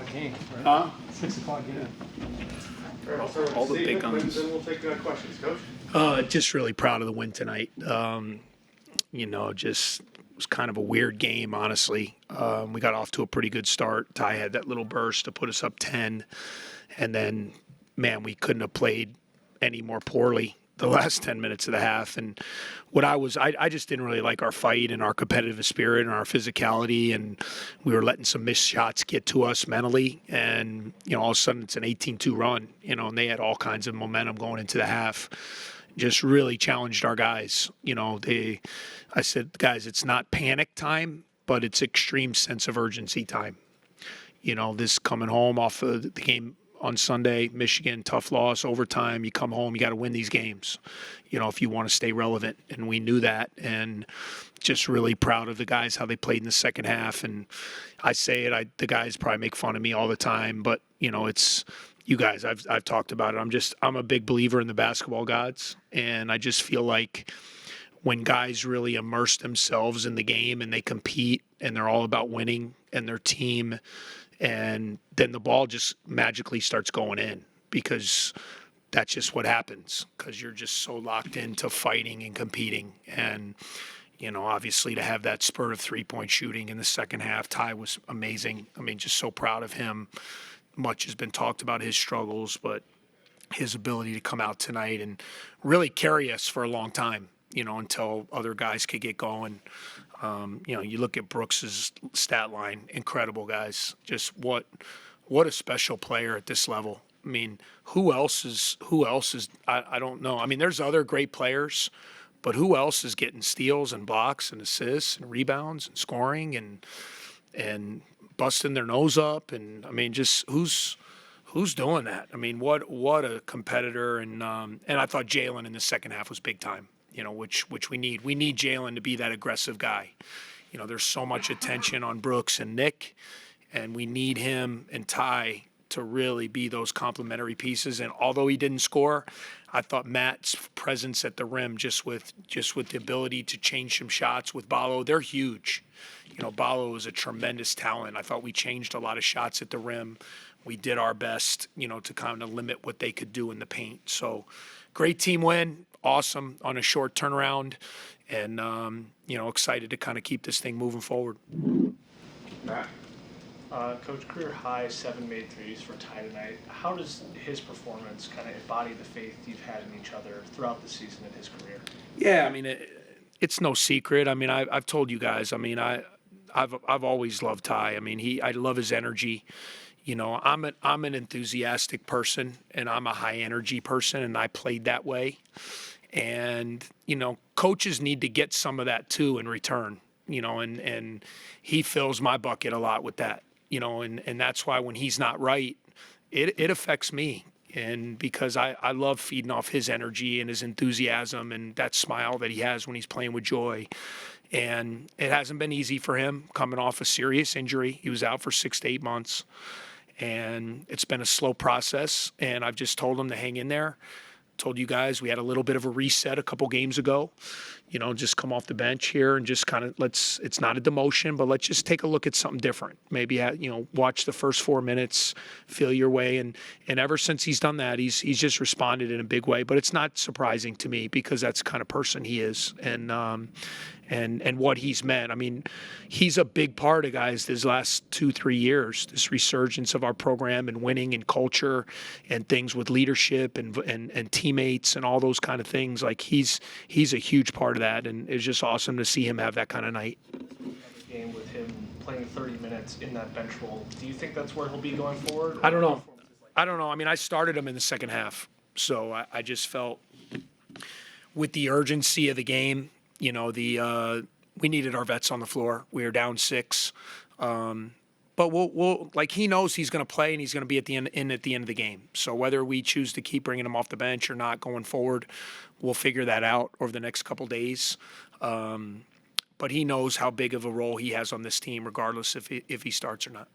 o'clock game, right? Huh? 6 o'clock game. All the big guns. Then we'll take questions, Coach. Just really proud of the win tonight. Just it was kind of a weird game, honestly. We got off to a pretty good start. Ty had that little burst to put us up 10. And then, man, we couldn't have played any more poorly the last 10 minutes of the half. And I just didn't really like our fight and our competitive spirit and our physicality. And we were letting some missed shots get to us mentally. And, all of a sudden it's an 18-2 run, and they had all kinds of momentum going into the half. Just really challenged our guys. I said, guys, it's not panic time, but it's extreme sense of urgency time. This coming home off of the game on Sunday, Michigan, tough loss, overtime. You come home, you got to win these games, if you want to stay relevant. And we knew that. And just really proud of the guys, how they played in the second half. And I say it, the guys probably make fun of me all the time, but, it's you guys. I've talked about it. I'm a big believer in the basketball gods. And I just feel like when guys really immerse themselves in the game and they compete and they're all about winning and their team, and then the ball just magically starts going in, because that's just what happens, because you're just so locked into fighting and competing. And, obviously to have that spurt of three-point shooting in the second half, Ty was amazing. Just so proud of him. Much has been talked about his struggles, but his ability to come out tonight and really carry us for a long time, until other guys could get going. You look at Brooks's stat line, incredible, guys. Just what a special player at this level. Who else is, I don't know. There's other great players, but who else is getting steals and blocks and assists and rebounds and scoring and busting their nose up? And just who's doing that? What a competitor. And I thought Jalen in the second half was big time. Which we need. We need Jalen to be that aggressive guy. There's so much attention on Brooks and Nick, and we need him and Ty to really be those complementary pieces. And although he didn't score, I thought Matt's presence at the rim, just with the ability to change some shots with Ballo, they're huge. Ballo is a tremendous talent. I thought we changed a lot of shots at the rim. We did our best, to kind of limit what they could do in the paint. So great team win. Awesome on a short turnaround, and excited to kind of keep this thing moving forward. Matt. Coach, career high 7 made threes for Ty tonight. How does his performance kind of embody the faith you've had in each other throughout the season in his career? Yeah, it's no secret. I've told you guys. I've always loved Ty. I love his energy. I'm an enthusiastic person, and I'm a high energy person, and I played that way. And, coaches need to get some of that too in return, and he fills my bucket a lot with that, and that's why when he's not right, it affects me. And because I love feeding off his energy and his enthusiasm and that smile that he has when he's playing with joy. And it hasn't been easy for him coming off a serious injury. He was out for 6 to 8 months. And it's been a slow process, and I've just told him to hang in there. Told you guys we had a little bit of a reset a couple games ago. Just come off the bench here and just kind of it's not a demotion, but let's just take a look at something different. Maybe, watch the first 4 minutes, feel your way. And ever since he's done that, he's just responded in a big way. But it's not surprising to me, because that's the kind of person he is. And what he's meant. He's a big part of, guys, these last 2-3 years, this resurgence of our program and winning and culture and things with leadership and teammates and all those kind of things. Like he's a huge part of that, and it's just awesome to see him have that kind of night. Game with him playing 30 minutes in that bench role, do you think that's where he'll be going forward? I don't know. I started him in the second half, so I just felt with the urgency of the game, we needed our vets on the floor. We were down 6, but we'll he knows he's going to play, and he's going to be at the end of the game. So whether we choose to keep bringing him off the bench or not going forward, we'll figure that out over the next couple days. But he knows how big of a role he has on this team, regardless if he starts or not.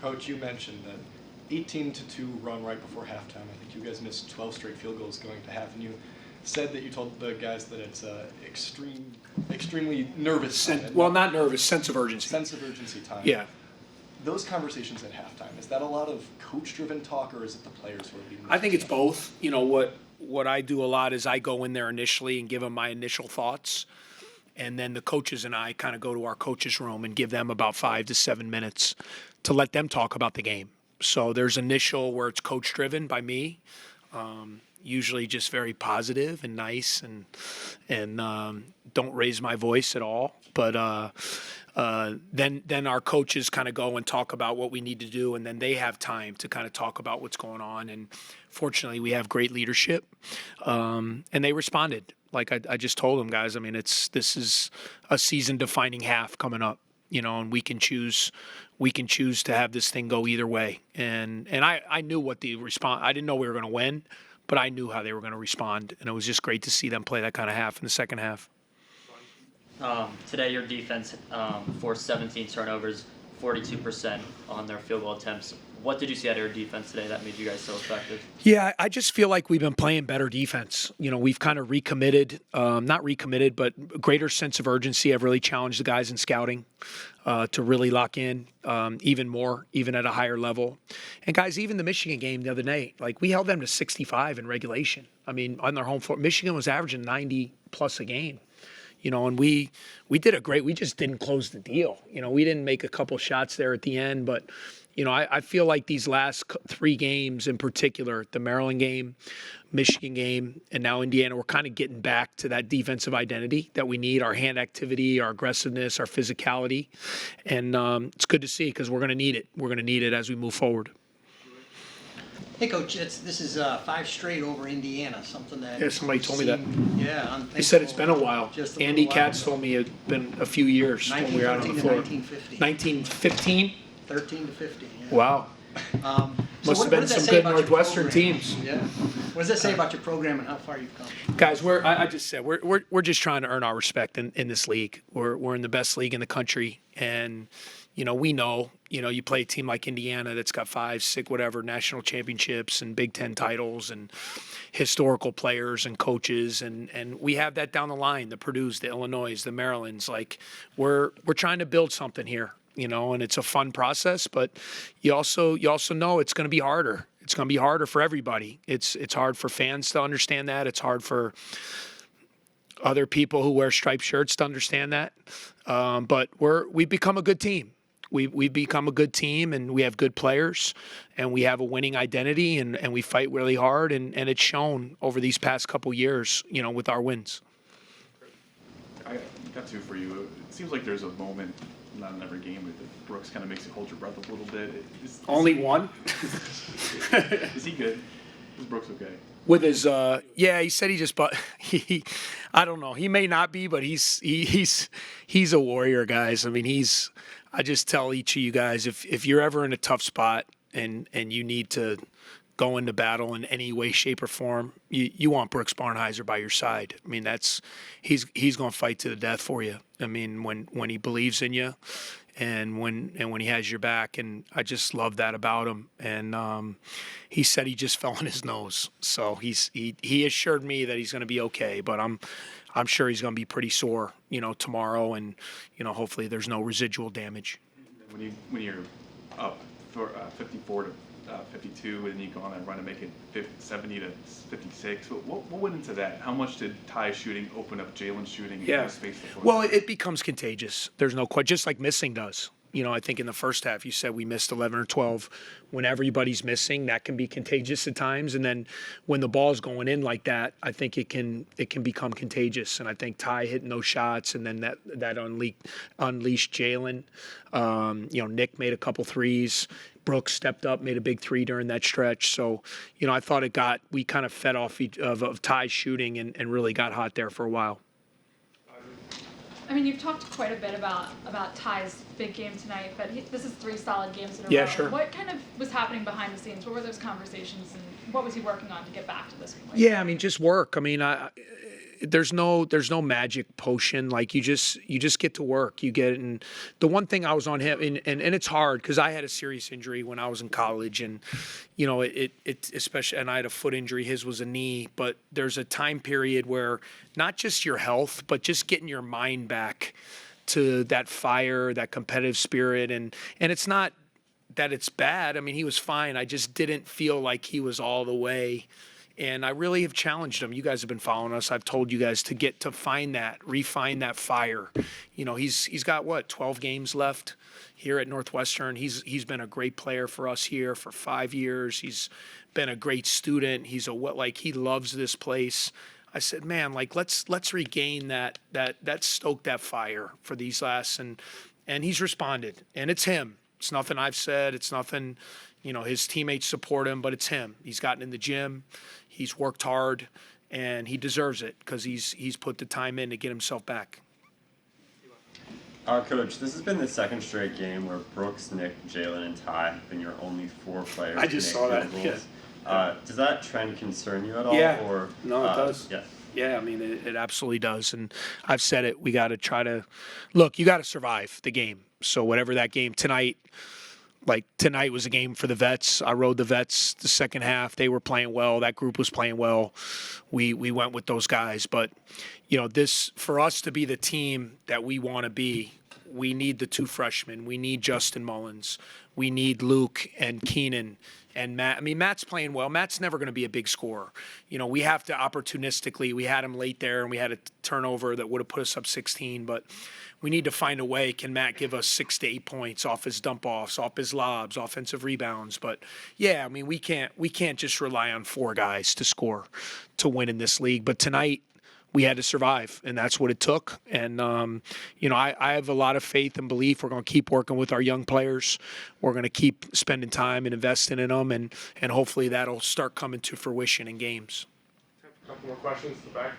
Coach, you mentioned that 18-2 run right before halftime. I think you guys missed 12 straight field goals going to half, and you said that you told the guys that it's extremely nervous time. Well, not nervous, sense of urgency. Sense of urgency time. Yeah. those conversations at halftime, is that a lot of coach-driven talk, or is it the players who are leading? I think it's both. You know, what I do a lot is I go in there initially and give them my initial thoughts. And then the coaches and I kind of go to our coaches' room and give them about 5 to 7 minutes to let them talk about the game. So there's initial where it's coach-driven by me, usually just very positive and nice, and don't raise my voice at all. But then our coaches kind of go and talk about what we need to do, and then they have time to kind of talk about what's going on. And fortunately, we have great leadership, and they responded. Like I just told them, guys, I mean, this is a season-defining half coming up, you know, and we can choose to have this thing go either way. And I knew what the response. I didn't know we were going to win, but I knew how they were going to respond, and it was just great to see them play that kind of half in the second half. Today, your defense forced 17 turnovers, 42% on their field goal attempts. What did you see out of your defense today that made you guys so effective? Yeah, I just feel like we've been playing better defense. You know, we've kind of not recommitted, but greater sense of urgency. I've really challenged the guys in scouting to really lock in even more, even at a higher level. And guys, even the Michigan game the other night, like we held them to 65 in regulation. I mean, on their home floor, Michigan was averaging 90 plus a game. You know, and we did we just didn't close the deal. You know, we didn't make a couple shots there at the end, but you know, I feel like these last 3 games in particular, the Maryland game, Michigan game, and now Indiana, we're kind of getting back to that defensive identity that we need, our hand activity, our aggressiveness, our physicality. And it's good to see because we're going to need it. We're going to need it as we move forward. Hey, Coach, this is 5 straight over Indiana, something that... Yeah, somebody told me that. Yeah. He said it's been a while. Just a Andy little Katz while. told me it's been a few years when we were out on the floor. 1915. 1915? 13 to 50. Yeah. Wow. Must have been some good Northwestern teams. Yeah. What does that say about your program and how far you've come? Guys, I just said we're just trying to earn our respect in this league. We're in the best league in the country, and you know you play a team like Indiana that's got 5, 6, whatever national championships and Big Ten titles and historical players and coaches, and we have that down the line. The Purdue's, the Illinois, the Marylands. Like we're trying to build something here. You know, and it's a fun process, but you also know it's going to be harder. It's going to be harder for everybody. It's hard for fans to understand that. It's hard for other people who wear striped shirts to understand that. But we've become a good team. We've become a good team, and we have good players, and we have a winning identity, and we fight really hard, and it's shown over these past couple years, you know, with our wins. I got 2 for you. It seems like there's a moment, not in every game, but Brooks kind of makes you hold your breath a little bit. Only one? Is he good? Is Brooks okay? With his, he said he just, but I don't know. He may not be, but he's a warrior, guys. I mean, I just tell each of you guys, if you're ever in a tough spot and you need to go into battle in any way, shape, or form, you want Brooks Barnhizer by your side. I mean, he's going to fight to the death for you. I mean, when he believes in you, and when he has your back, and I just love that about him. And he said he just fell on his nose, so he assured me that he's going to be okay. But I'm sure he's going to be pretty sore, you know, tomorrow, and you know, hopefully there's no residual damage. When you're up for 54 to 52, and you go on that run and make it 70 to 56. What went into that? How much did Ty's shooting open up Jalen's shooting? Yeah. And space the floor? Well, it becomes contagious. There's no question. Just like missing does. You know, I think in the first half you said we missed 11 or 12. When everybody's missing, that can be contagious at times. And then when the ball's going in like that, I think it can become contagious. And I think Ty hitting those shots, and then that unleashed Jalen. You know, Nick made a couple threes. Brooks stepped up, made a big 3 during that stretch. So, you know, I thought we kind of fed off of Ty's shooting and really got hot there for a while. I mean, you've talked quite a bit about Ty's big game tonight, but this is 3 solid games in a row. Yeah, sure. What kind of was happening behind the scenes? What were those conversations, and what was he working on to get back to this point? Yeah, I mean, just work. I mean, there's no magic potion. Like you just get to work. You get, and the one thing I was on him, and it's hard because I had a serious injury when I was in college, and you know it especially, and I had a foot injury. His was a knee, but there's a time period where not just your health, but just getting your mind back to that fire, that competitive spirit, and it's not that it's bad. I mean, he was fine. I just didn't feel like he was all the way. And I really have challenged him. You guys have been following us. I've told you guys to find that, refine that fire. You know, he's got 12 games left here at Northwestern. He's been a great player for us here for 5 years. He's been a great student. He loves this place. I said, man, like let's regain that stoke that fire for these last, and he's responded. And it's him. It's nothing I've said. It's nothing, his teammates support him, but it's him. He's gotten in the gym. He's worked hard, and he deserves it because he's put the time in to get himself back. Coach, this has been the second straight game where Brooks, Nick, Jalen, and Ty have been your only 4 players. I just saw that. Goals. Does that trend concern you at all? Yeah. Or, No, it does. Yeah. Yeah, I mean, it absolutely does. And I've said it. We got to try to look. You got to survive the game. So whatever that game tonight. Like tonight was a game for the vets. I rode the vets the second half. They were playing well. That group was playing well. We went with those guys. But, this for us to be the team that we want to be, we need the 2 freshmen. We need Justin Mullins. We need Luke and Keenan and Matt. I mean, Matt's playing well. Matt's never going to be a big scorer. We have to opportunistically. We had him late there, and we had a turnover that would have put us up 16. But we need to find a way. Can Matt give us 6 to 8 points off his dump offs, off his lobs, offensive rebounds? But yeah, I mean, we can't just rely on 4 guys to score to win in this league. But tonight, we had to survive, and that's what it took. And, I have a lot of faith and belief. We're going to keep working with our young players. We're going to keep spending time and investing in them, and hopefully that'll start coming to fruition in games. A couple more questions to the back.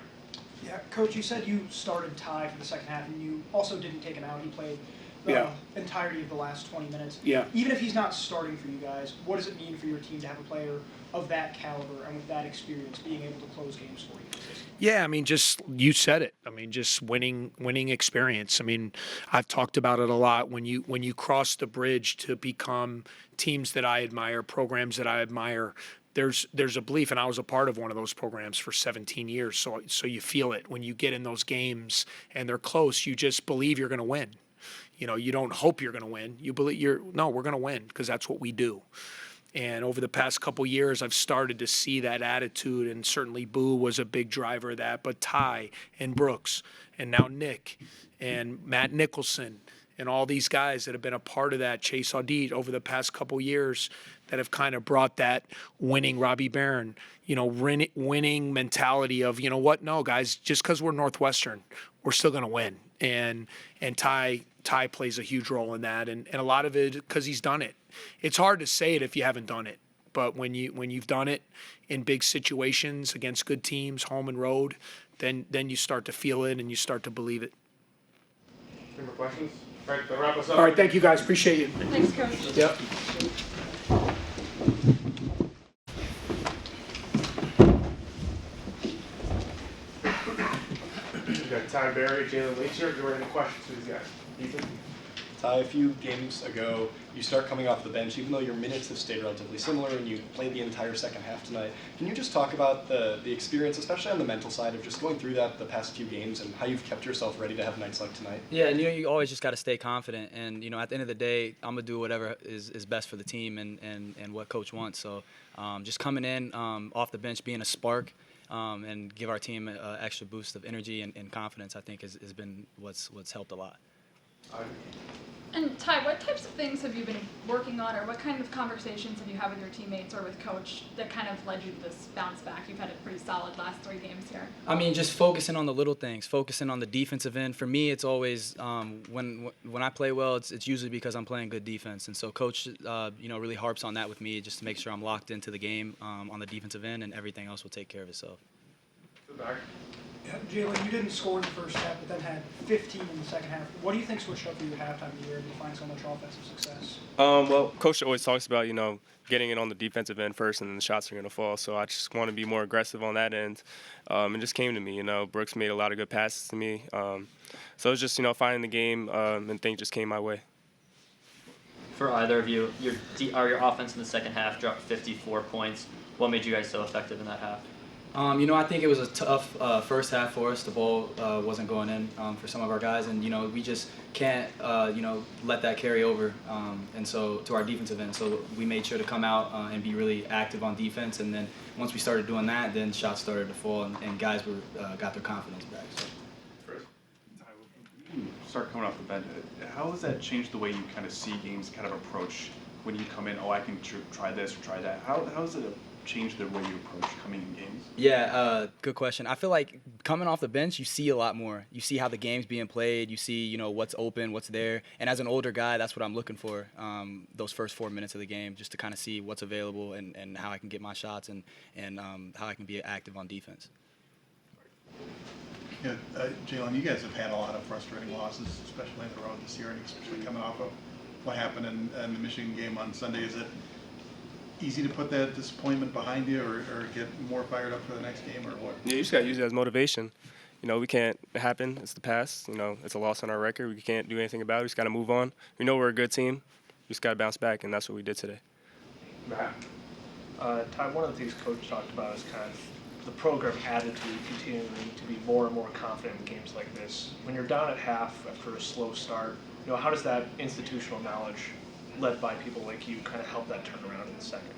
Yeah, Coach, you said you started Ty for the second half, and you also didn't take him out. He played the Yeah. entirety of the last 20 minutes. Yeah. Even if he's not starting for you guys, what does it mean for your team to have a player of that caliber and with that experience being able to close games for you? Yeah, I mean, you said it. I mean, just winning experience. I mean, I've talked about it a lot. When you cross the bridge to become teams that I admire, programs that I admire, there's a belief, and I was a part of one of those programs for 17 years. So you feel it when you get in those games and they're close. You just believe you're going to win. You don't hope you're going to win. You believe we're going to win because that's what we do. And over the past couple years, I've started to see that attitude, and certainly Boo was a big driver of that, but Ty and Brooks and now Nick and Matt Nicholson and all these guys that have been a part of that, Chase Audit over the past couple years that have kind of brought that winning, Robbie Barron, winning mentality of, no, guys, just because we're Northwestern, we're still going to win. And Ty plays a huge role in that, and a lot of it because he's done it. It's hard to say it if you haven't done it, but when you've done it in big situations against good teams, home and road, then you start to feel it and you start to believe it. Any more questions? All right, that'll wrap us up. All right, thank you guys, appreciate you. Thanks, Coach. Yep. We've got Ty, Berry, Jalen Leach here. Do you have any questions for these guys? Ethan? Ty, a few games ago, you start coming off the bench, even though your minutes have stayed relatively similar and you played the entire second half tonight. Can you just talk about the experience, especially on the mental side, of just going through that the past few games and how you've kept yourself ready to have nights like tonight? Yeah, and you always just got to stay confident. And, at the end of the day, I'm going to do whatever is best for the team and what Coach wants. So just coming in off the bench, being a spark, and give our team an extra boost of energy and confidence, I think has been what's helped a lot. And Ty, what types of things have you been working on, or what kind of conversations have you had with your teammates or with Coach that kind of led you to this bounce back? You've had a pretty solid last 3 games here. I mean, just focusing on the little things, focusing on the defensive end. For me, it's always when I play well, it's usually because I'm playing good defense. And so Coach, really harps on that with me just to make sure I'm locked into the game on the defensive end, and everything else will take care of itself. Back. Yeah, Jalen, you didn't score in the first half, but then had 15 in the second half. What do you think switched up for you at halftime to be able to find so much offensive success? Well, Coach always talks about, getting it on the defensive end first and then the shots are going to fall. So I just want to be more aggressive on that end. It just came to me, Brooks made a lot of good passes to me. So it was just, finding the game and things just came my way. For either of you, your offense in the second half dropped 54 points. What made you guys so effective in that half? I think it was a tough first half for us. The ball wasn't going in for some of our guys, and we just can't let that carry over. And so to our defensive end, so we made sure to come out and be really active on defense. And then once we started doing that, then shots started to fall, and guys got their confidence back. So. Start coming off the bench. How has that changed the way you kind of see games, kind of approach when you come in? Oh, I can try this or try that. How has it changed the way you approach coming in games? Yeah, good question. I feel like coming off the bench, you see a lot more. You see how the game's being played. You see, what's open, what's there. And as an older guy, that's what I'm looking for. Those first 4 minutes of the game, just to kind of see what's available and how I can get my shots and how I can be active on defense. Yeah, Jalen, you guys have had a lot of frustrating losses, especially on the road this year, and especially coming off of what happened in the Michigan game on Sunday. Is it easy to put that disappointment behind you or get more fired up for the next game, or what? Yeah, you just got to use it as motivation. We can't happen. It's the past. It's a loss on our record. We can't do anything about it. We just got to move on. We know we're a good team. We just got to bounce back, and that's what we did today. Matt. Ty, one of the things Coach talked about is kind of the program attitude continuing to be more and more confident in games like this. When you're down at half after a slow start, how does that institutional knowledge led by people like you kind of help that turn around in the second?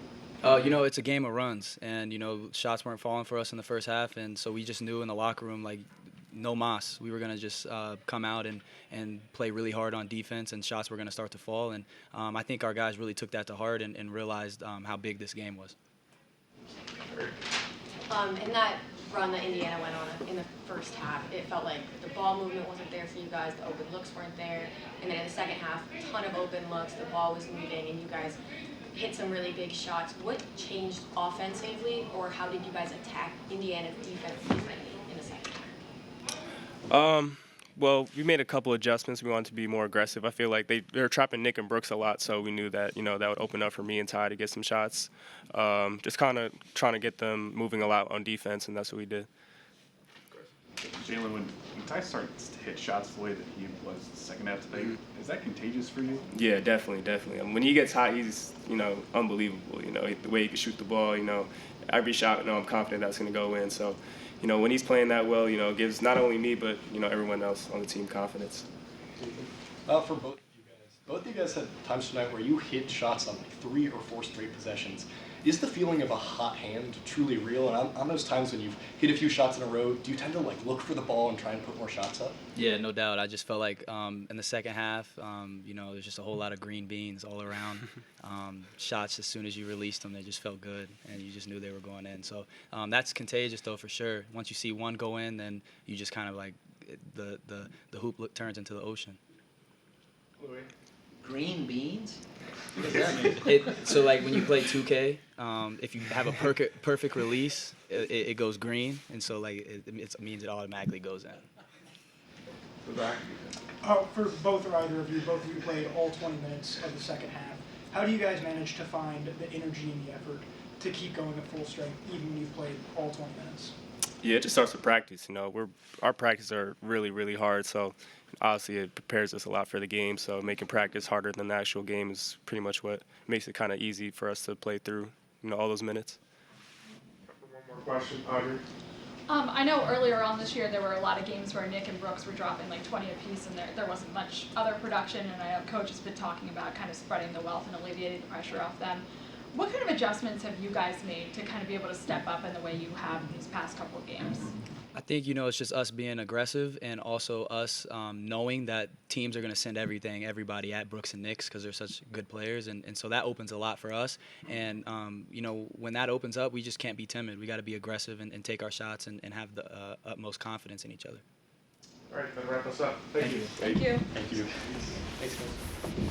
It's a game of runs, and shots weren't falling for us in the first half, and so we just knew in the locker room, like, no mas. We were going to just come out and play really hard on defense, and shots were going to start to fall, and I think our guys really took that to heart and realized how big this game was. In that run that Indiana went on in the first half, it felt like the ball movement wasn't there for you guys, the open looks weren't there, and then in the second half, a ton of open looks, the ball was moving, and you guys hit some really big shots. What changed offensively, or how did you guys attack Indiana's defense differently in the second half? Well, we made a couple adjustments. We wanted to be more aggressive. I feel like they were trapping Nick and Brooks a lot, so we knew that that would open up for me and Ty to get some shots. Just kind of trying to get them moving a lot on defense, and that's what we did. Jalen, when Ty starts to hit shots the way that he was the second half today, is that contagious for you? Yeah, definitely. When he gets hot, he's unbelievable. The way he can shoot the ball. Every shot, I'm confident that's going to go in. So, when he's playing that well, it gives not only me but everyone else on the team confidence. For both of you guys had times tonight where you hit shots on like 3 or 4 straight possessions. Is the feeling of a hot hand truly real? And on those times when you've hit a few shots in a row, do you tend to look for the ball and try and put more shots up? Yeah, no doubt. I just felt like in the second half, there's just a whole lot of green beans all around. Shots, as soon as you released them, they just felt good, and you just knew they were going in. So that's contagious, though, for sure. Once you see one go in, then you just kind of the hoop turns into the ocean. Green beans? What does that mean? So when you play 2K, if you have a perfect release, it goes green, and so it means it automatically goes in. For both or either of you played all 20 minutes of the second half. How do you guys manage to find the energy and the effort to keep going at full strength even when you've played all 20 minutes? Yeah, it just starts with practice. Our practices are really, really hard, so obviously it prepares us a lot for the game. So making practice harder than the actual game is pretty much what makes it kind of easy for us to play through, all those minutes. One more question, Audrey. I know earlier on this year there were a lot of games where Nick and Brooks were dropping 20 apiece, and there wasn't much other production. And I know Coach has been talking about kind of spreading the wealth and alleviating the pressure off them. What kind of adjustments have you guys made to kind of be able to step up in the way you have in these past couple of games? I think, it's just us being aggressive, and also us knowing that teams are going to send everybody at Brooks and Nix because they're such good players. And so that opens a lot for us. And, when that opens up, we just can't be timid. We got to be aggressive and take our shots and have the utmost confidence in each other. All right, then wrap us up. Thank you. Thank you. Thank you. Thanks, guys.